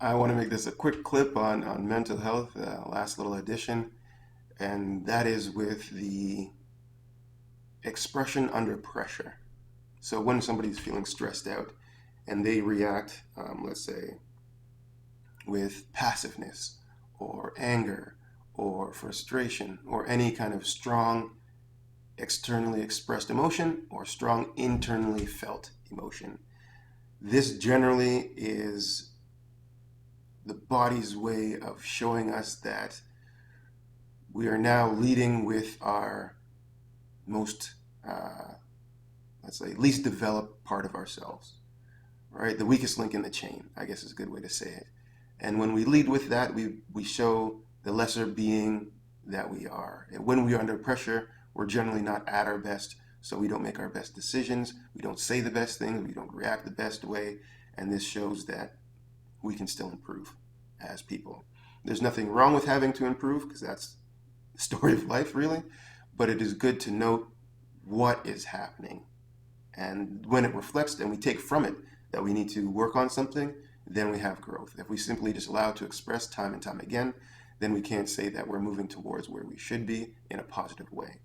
I want to make this a quick clip on mental health, last little addition, and that is with the expression under pressure. So when somebody's feeling stressed out and they react, let's say, with passiveness or anger or frustration or any kind of strong externally expressed emotion or strong internally felt emotion, this generally is the body's way of showing us that we are now leading with our most, uh, let's say, least developed part of ourselves, right? The weakest link in the chain, I guess is a good way to say it. And when we lead with that, we show the lesser being that we are. And when we are under pressure, we're generally not at our best, so we don't make our best decisions, we don't say the best things, we don't react the best way, and this shows that we can still improve as people. There's nothing wrong with having to improve because that's the story of life, really, but it is good to note what is happening. And when it reflects and we take from it that we need to work on something, then we have growth. If we simply just allow it to express time and time again, then we can't say that we're moving towards where we should be in a positive way.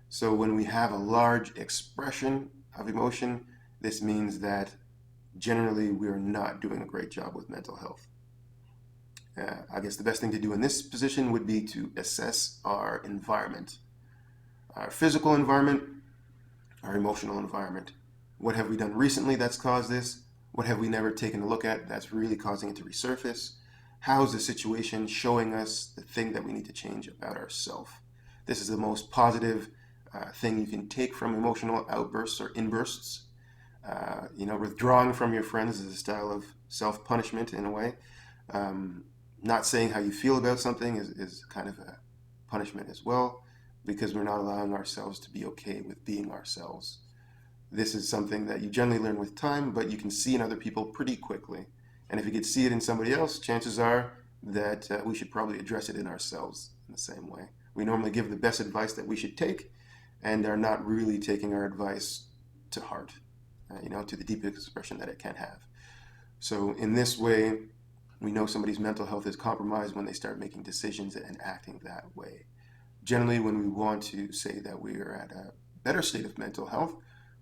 So when we have a large expression of emotion, this means that generally we're not doing a great job with mental health. I guess the best thing to do in this position would be to assess our environment, our physical environment, our emotional environment. What have we done recently that's caused this? What have we never taken a look at that's really causing it to resurface? How's the situation showing us the thing that we need to change about ourselves? This is the most positive thing you can take from emotional outbursts or inbursts. Withdrawing from your friends is a style of self-punishment in a way. Not saying how you feel about something is kind of a punishment as well, because we're not allowing ourselves to be okay with being ourselves. This is something that you generally learn with time, but you can see in other people pretty quickly. And if you could see it in somebody else, chances are that we should probably address it in ourselves in the same way. We normally give the best advice that we should take and are not really taking our advice to heart, to the deepest expression that it can have. So in this way, we know somebody's mental health is compromised when they start making decisions and acting that way. Generally, when we want to say that we are at a better state of mental health,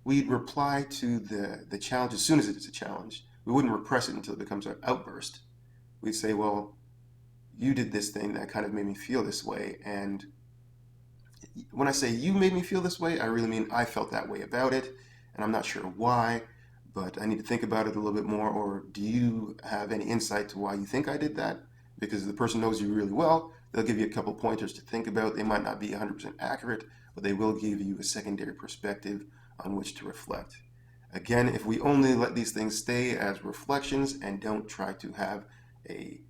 we'd reply to the challenge as soon as it is a challenge. We wouldn't repress it until it becomes an outburst. We'd say, well, you did this thing that kind of made me feel this way. And when I say you made me feel this way, I really mean I felt that way about it. And I'm not sure why, but I need to think about it a little bit more. Or do you have any insight to why you think I did that? Because the person knows you really well, they'll give you a couple pointers to think about. They might not be 100% accurate, but they will give you a secondary perspective on which to reflect. Again, if we only let these things stay as reflections and don't try to have a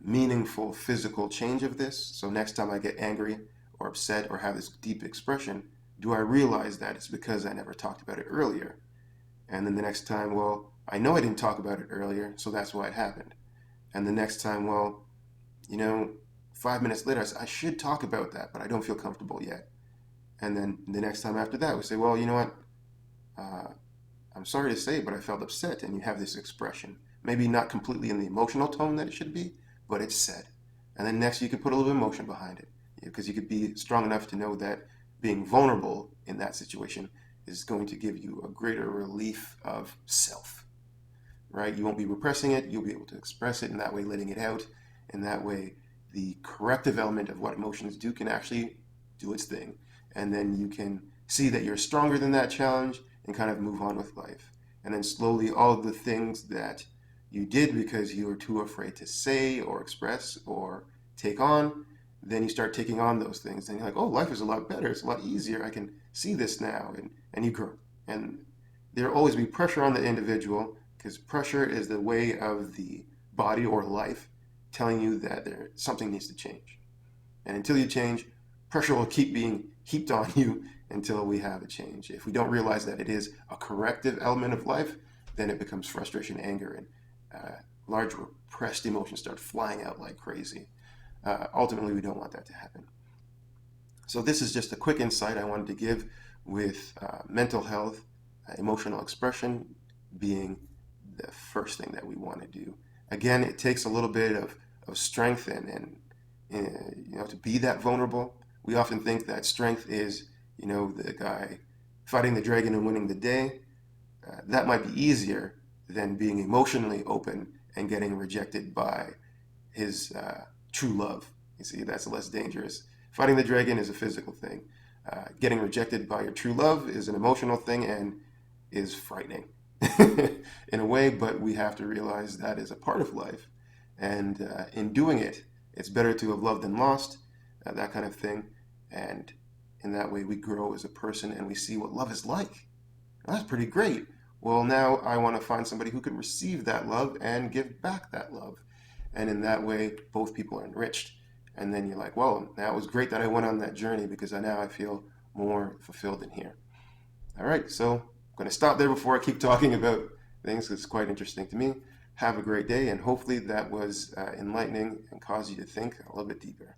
meaningful physical change of this, so next time I get angry or upset or have this deep expression, do I realize that it's because I never talked about it earlier? And then the next time, well, I know I didn't talk about it earlier, so that's why it happened. And the next time, well, you know, 5 minutes later, I should talk about that, but I don't feel comfortable yet. And then the next time after that, we say, well, you know what? Uh, I'm sorry to say, but I felt upset. And you have this expression. Maybe not completely in the emotional tone that it should be, but it's said. And then next, you could put a little bit of emotion behind it, because you could be strong enough to know that being vulnerable in that situation is going to give you a greater relief of self, right? You won't be repressing it. You'll be able to express it in that way, letting it out. In that way, the corrective element of what emotions do can actually do its thing. And then you can see that you're stronger than that challenge and kind of move on with life. And then slowly, all the things that you did because you were too afraid to say or express or take on, then you start taking on those things. And you're like, oh, life is a lot better. It's a lot easier. I can see this now. And you grow. And there'll always be pressure on the individual, because pressure is the way of the body or life telling you that something needs to change. And until you change, pressure will keep being heaped on you until we have a change. If we don't realize that it is a corrective element of life, then it becomes frustration, anger, and large repressed emotions start flying out like crazy. Ultimately, we don't want that to happen. So this is just a quick insight I wanted to give with mental health, emotional expression being the first thing that we want to do. Again, it takes a little bit of strength to be that vulnerable. We often think that strength is, the guy fighting the dragon and winning the day. That might be easier than being emotionally open and getting rejected by his true love. You see, that's less dangerous. Fighting the dragon is a physical thing. Getting rejected by your true love is an emotional thing and is frightening in a way, but we have to realize that is a part of life. And in doing it, it's better to have loved than lost, that kind of thing. And in that way, we grow as a person and we see what love is like. Well, that's pretty great. Well, now I want to find somebody who can receive that love and give back that love. And in that way, both people are enriched. And then you're like, well, now it was great that I went on that journey because now I feel more fulfilled in here. All right, so I'm going to stop there before I keep talking about things. It's quite interesting to me. Have a great day, and hopefully that was enlightening and caused you to think a little bit deeper.